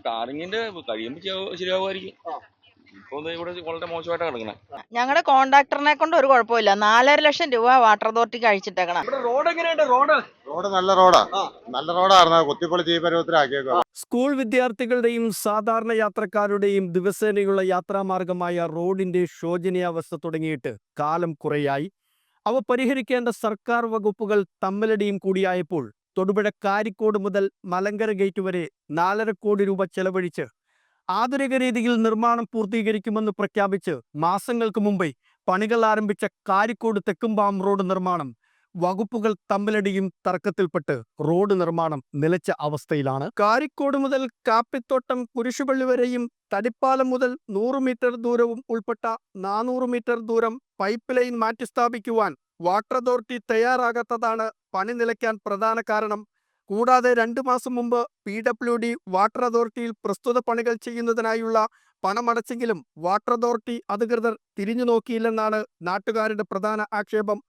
ടാറിങ്ങിന്റെ കഴിയുമ്പോൾ ശരിയാവുമായിരിക്കും. ഇപ്പോൾ ഇവിടെ വളരെ മോശമായിട്ടാണ് കിടക്കണേ. ഞങ്ങളുടെ കോൺട്രാക്ടറിനെ കൊണ്ട് ഒരു കുഴപ്പമില്ല. 4.5 ലക്ഷം രൂപ വാട്ടർ അതോറിറ്റിക്ക് അഴിച്ചിട്ടേക്കണം. റോഡ് എങ്ങനെയുണ്ട്? റോഡ് നല്ല റോഡാ. നല്ല റോഡായിരുന്നു, കുത്തിപ്പൊളിച്ച് ഈ പരുവത്തിലാക്കിയേക്കുക. സ്കൂൾ വിദ്യാർത്ഥികളുടെയും സാധാരണ യാത്രക്കാരുടെയും ദിവസേനയുള്ള യാത്രാമാർഗമായ റോഡിന്റെ ശോചനീയാവസ്ഥ തുടങ്ങിയിട്ട് കാലം കുറയായി. അവ പരിഹരിക്കേണ്ട സർക്കാർ വകുപ്പുകൾ തമ്മിലടിയും കൂടിയായപ്പോൾ തൊടുപുഴ കാരിക്കോട് മുതൽ മലങ്കര ഗേറ്റ് വരെ 4.5 കോടി രൂപ ചെലവഴിച്ച് ആധുനിക രീതിയിൽ നിർമ്മാണം പൂർത്തീകരിക്കുമെന്ന് പ്രഖ്യാപിച്ച് മാസങ്ങൾക്ക് മുമ്പേ പണികൾ ആരംഭിച്ച കാരിക്കോട് തെക്കുംപാം റോഡ് നിർമ്മാണം വകുപ്പുകൾ തമ്മിലടിയും തർക്കത്തിൽപ്പെട്ട് റോഡ് നിർമ്മാണം നിലച്ച അവസ്ഥയിലാണ്. കാരിക്കോട് മുതൽ കാപ്പിത്തോട്ടം കുരിശുപള്ളി വരെയും തടിപ്പാലം മുതൽ 100 മീറ്റർ ദൂരവും ഉൾപ്പെട്ട 400 മീറ്റർ ദൂരം പൈപ്പ് ലൈൻ മാറ്റിസ്ഥാപിക്കുവാൻ വാട്ടർ അതോറിറ്റി തയ്യാറാകാത്തതാണ് പണി നിലയ്ക്കാൻ പ്രധാന കാരണം. കൂടാതെ 2 മാസം മുമ്പ് PWD വാട്ടർ അതോറിറ്റിയിൽ പ്രസ്തുത പണികൾ ചെയ്യുന്നതിനായുള്ള പണമടച്ചെങ്കിലും വാട്ടർ അതോറിറ്റി അധികൃതർ തിരിഞ്ഞു നോക്കിയില്ലെന്നാണ് നാട്ടുകാരുടെ പ്രധാന ആക്ഷേപം.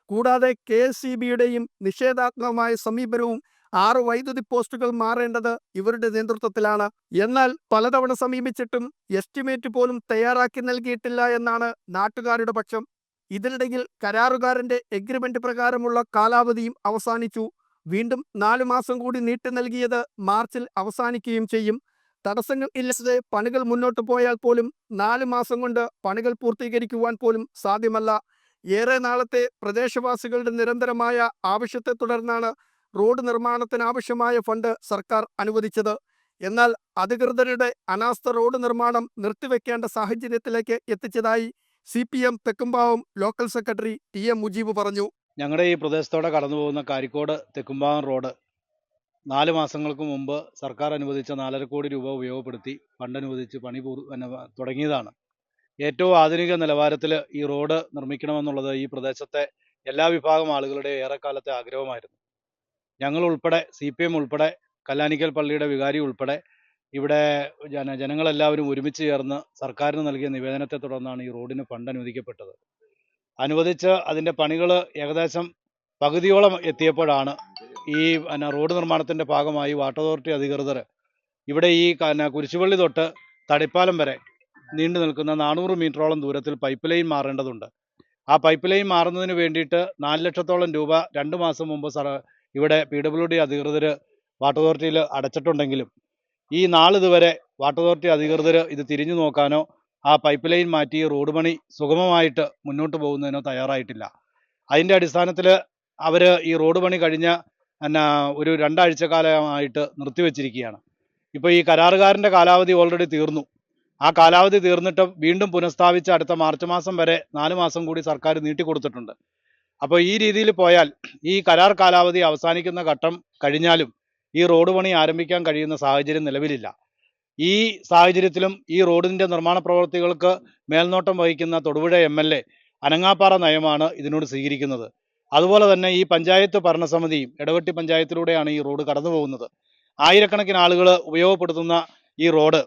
കൂടാതെ KSEBയുടെയും നിഷേധാത്മകമായ സമീപനവും 6 വൈദ്യുതി പോസ്റ്റുകൾ മാറേണ്ടത് ഇവരുടെ നേതൃത്വത്തിലാണ്. എന്നാൽ പലതവണ സമീപിച്ചിട്ടും എസ്റ്റിമേറ്റ് പോലും തയ്യാറാക്കി നൽകിയിട്ടില്ല എന്നാണ് നാട്ടുകാരുടെ പക്ഷം. ഇതിനിടയിൽ കരാറുകാരന്റെ എഗ്രിമെന്റ് പ്രകാരമുള്ള കാലാവധിയും അവസാനിച്ചു. വീണ്ടും 4 മാസം കൂടി നീട്ടി നൽകിയത് മാർച്ചിൽ അവസാനിക്കുകയും ചെയ്യും. തടസ്സങ്ങൾ ഇല്ലാതെ പണികൾ മുന്നോട്ട് പോയാൽ പോലും 4 മാസം കൊണ്ട് പണികൾ പൂർത്തീകരിക്കുവാൻ പോലും സാധ്യമല്ല. ഏറെ നാളത്തെ പ്രദേശവാസികളുടെ നിരന്തരമായ ആവശ്യത്തെ തുടർന്നാണ് റോഡ് നിർമ്മാണത്തിനാവശ്യമായ ഫണ്ട് സർക്കാർ അനുവദിച്ചത്. എന്നാൽ അധികൃതരുടെ അനാസ്ഥ റോഡ് നിർമ്മാണം നിർത്തിവെക്കേണ്ട സാഹചര്യത്തിലേക്ക് എത്തിച്ചതായി CPM Thekkumpavam local secretary TM Mujeeb പറഞ്ഞു. ഞങ്ങളുടെ ഈ പ്രദേശത്തോടെ കടന്നു പോകുന്ന കാരിക്കോട് തെക്കുംപാവം റോഡ് 4 മാസങ്ങൾക്ക് മുമ്പ് സർക്കാർ അനുവദിച്ച 4.5 കോടി രൂപ ഉപയോഗപ്പെടുത്തി ഫണ്ട് അനുവദിച്ച് പണി തുടങ്ങിയതാണ്. ഏറ്റവും ആധുനിക നിലവാരത്തിൽ ഈ റോഡ് നിർമ്മിക്കണമെന്നുള്ളത് ഈ പ്രദേശത്തെ എല്ലാ വിഭാഗം ആളുകളുടെ ഏറെക്കാലത്തെ ആഗ്രഹമായിരുന്നു. ഞങ്ങൾ ഉൾപ്പെടെ CPM ഉൾപ്പെടെ കല്ലാനിക്കൽ പള്ളിയുടെ വികാരി ഉൾപ്പെടെ ഇവിടെ ജനങ്ങളെല്ലാവരും ഒരുമിച്ച് ചേർന്ന് സർക്കാരിന് നൽകിയ നിവേദനത്തെ തുടർന്നാണ് ഈ റോഡിന് ഫണ്ട് അനുവദിക്കപ്പെട്ടത്. അനുവദിച്ച് അതിൻ്റെ പണികൾ ഏകദേശം പകുതിയോളം എത്തിയപ്പോഴാണ് ഈ റോഡ് നിർമ്മാണത്തിൻ്റെ ഭാഗമായി വാട്ടർ അതോറിറ്റി അധികൃതർ ഇവിടെ ഈ കുരിശുപള്ളി തൊട്ട് തടിപ്പാലം വരെ നീണ്ടു നിൽക്കുന്ന 400 മീറ്ററോളം ദൂരത്തിൽ പൈപ്പ് ലൈൻ മാറേണ്ടതുണ്ട്. ആ പൈപ്പ് ലൈൻ മാറുന്നതിന് വേണ്ടിയിട്ട് 4 ലക്ഷത്തോളം രൂപ 2 മാസം മുമ്പ് ഇവിടെ PWD അധികൃതർ വാട്ടർ അതോറിറ്റിയിൽ അടച്ചിട്ടുണ്ടെങ്കിലും ഈ നാളിതുവരെ വാട്ടർ അതോറിറ്റി അധികൃതർ ഇത് തിരിഞ്ഞു നോക്കാനോ ആ പൈപ്പ് ലൈൻ മാറ്റി റോഡ് പണി സുഗമമായിട്ട് മുന്നോട്ട് പോകുന്നതിനോ തയ്യാറായിട്ടില്ല. അതിൻ്റെ അടിസ്ഥാനത്തിൽ അവർ ഈ റോഡ് പണി കഴിഞ്ഞ ഒരു 2 ആഴ്ചക്കാലമായിട്ട് നിർത്തിവെച്ചിരിക്കുകയാണ്. ഇപ്പോൾ ഈ കരാറുകാരൻ്റെ കാലാവധി ഓൾറെഡി തീർന്നു. ആ കാലാവധി തീർന്നിട്ട് വീണ്ടും പുനഃസ്ഥാപിച്ച് അടുത്ത മാർച്ച് മാസം വരെ 4 മാസം കൂടി സർക്കാർ നീട്ടിക്കൊടുത്തിട്ടുണ്ട്. അപ്പോൾ ഈ രീതിയിൽ പോയാൽ ഈ കരാർ കാലാവധി അവസാനിക്കുന്ന ഘട്ടം കഴിഞ്ഞാലും ഈ റോഡ് പണി ആരംഭിക്കാൻ കഴിയുന്ന സാഹചര്യം നിലവിലില്ല. ഈ സാഹചര്യത്തിലും ഈ റോഡിൻ്റെ നിർമ്മാണ പ്രവൃത്തികൾക്ക് മേൽനോട്ടം വഹിക്കുന്ന തൊടുപുഴ MLA അനങ്ങാപ്പാറ നയമാണ് ഇതിനോട് സ്വീകരിക്കുന്നത്. അതുപോലെ തന്നെ ഈ പഞ്ചായത്ത് ഭരണസമിതിയും ഇടവെട്ടി പഞ്ചായത്തിലൂടെയാണ് ഈ റോഡ് കടന്നു പോകുന്നത്. ആയിരക്കണക്കിന് ആളുകൾ ഉപയോഗപ്പെടുത്തുന്ന ഈ റോഡ്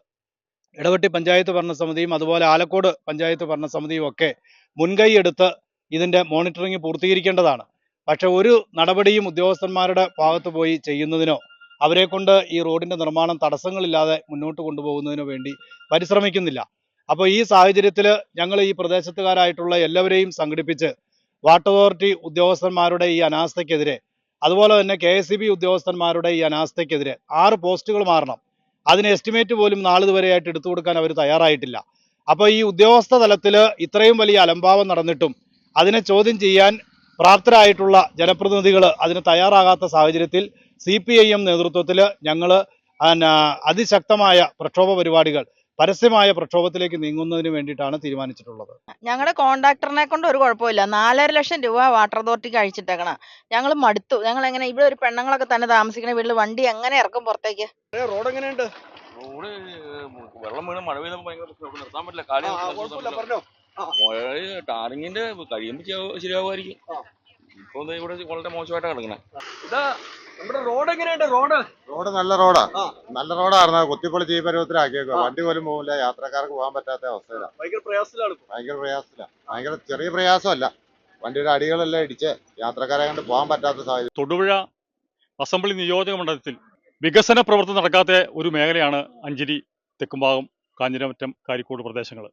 ഇടവെട്ടി പഞ്ചായത്ത് ഭരണസമിതിയും അതുപോലെ ആലക്കോട് പഞ്ചായത്ത് ഭരണസമിതിയും ഒക്കെ മുൻകൈ എടുത്ത് ഇതിൻ്റെ മോണിറ്ററിംഗ് പൂർത്തീകരിക്കേണ്ടതാണ്. പക്ഷെ ഒരു നടപടിയും ഉദ്യോഗസ്ഥന്മാരുടെ ഭാഗത്ത് പോയി ചെയ്യുന്നതിനോ അവരെ കൊണ്ട് ഈ റോഡിൻ്റെ നിർമ്മാണം തടസ്സങ്ങളില്ലാതെ മുന്നോട്ട് കൊണ്ടുപോകുന്നതിനോ വേണ്ടി പരിശ്രമിക്കുന്നില്ല. അപ്പോൾ ഈ സാഹചര്യത്തിൽ ഞങ്ങൾ ഈ പ്രദേശത്തുകാരായിട്ടുള്ള എല്ലാവരെയും സംഘടിപ്പിച്ച് വാട്ടർ അതോറിറ്റി ഉദ്യോഗസ്ഥന്മാരുടെ ഈ അനാസ്ഥയ്ക്കെതിരെ അതുപോലെ തന്നെ KSEB ഉദ്യോഗസ്ഥന്മാരുടെ ഈ അനാസ്ഥയ്ക്കെതിരെ 6 പോസ്റ്റുകൾ മാറണം. അതിന് എസ്റ്റിമേറ്റ് പോലും നാളിതുവരെയായിട്ട് എടുത്തു കൊടുക്കാൻ അവർ തയ്യാറായിട്ടില്ല. അപ്പോൾ ഈ ഉദ്യോഗസ്ഥ തലത്തിൽ ഇത്രയും വലിയ അലംഭാവം നടന്നിട്ടും അതിനെ ചോദ്യം ചെയ്യാൻ പ്രാപ്തരായിട്ടുള്ള ജനപ്രതിനിധികൾ അതിന് തയ്യാറാകാത്ത സാഹചര്യത്തിൽ CPIM നേതൃത്വത്തിൽ ഞങ്ങൾ അതിശക്തമായ പ്രക്ഷോഭ പരിപാടികൾ പരസ്യമായ പ്രക്ഷോഭത്തിലേക്ക് നീങ്ങുന്നതിന് വേണ്ടിയിട്ടാണ് തീരുമാനിച്ചിട്ടുള്ളത്. ഞങ്ങളുടെ കോൺട്രാക്ടറിനെ കൊണ്ട് ഒരു കുഴപ്പമില്ല. 4.5 ലക്ഷം രൂപ വാട്ടർ അതോറിറ്റിക്ക് അഴിച്ചിട്ടേക്കണം. ഞങ്ങൾ മടുത്തു. ഞങ്ങൾ എങ്ങനെ ഇവിടെ ഒരു പെണ്ണുങ്ങളൊക്കെ തന്നെ താമസിക്കുന്ന വീട്ടിൽ വണ്ടി എങ്ങനെ ഇറക്കും പുറത്തേക്ക്? റോഡ് എങ്ങനെയുണ്ട്? റോഡ് വെള്ളം വീണ് മഴ പെയ്യുമ്പോൾ ഭയങ്കര പ്രശ്നം. നിർത്താൻ പറ്റില്ല. കാലം ടാറിങ്ങിന്റെ കഴിയുമ്പോൾ ശരിയാവുമായിരിക്കും. ഇപ്പോൾ ഇവിടെ വളരെ മോശമായിട്ടാണ് കിടക്കണേ. നമ്മുടെ റോഡ് എങ്ങനെയുണ്ട്? റോഡ് നല്ല റോഡാ. നല്ല റോഡായിരുന്നു, കുത്തിപ്പൊളിച്ച് ഈ പരുവത്തിലാക്കിയേക്കുക. വണ്ടി പോലും പോകില്ല, യാത്രക്കാർക്ക് പോകാൻ പറ്റാത്ത അവസ്ഥയിലാണ്. ഭയങ്കര പ്രയാസത്തിലാണ്. ഭയങ്കര ചെറിയ പ്രയാസമല്ല, വണ്ടിയുടെ അടികളെല്ലാം ഇടിച്ച് യാത്രക്കാരെ കൊണ്ട് പോകാൻ പറ്റാത്ത സാഹചര്യം. തൊടുപുഴ അസംബ്ലി നിയോജക മണ്ഡലത്തിൽ വികസന പ്രവർത്തനം നടക്കാത്ത ഒരു മേഖലയാണ് അഞ്ചിരി, തെക്കുംഭാഗം, കാഞ്ഞിരമറ്റം, കാരിക്കോട് പ്രദേശങ്ങൾ.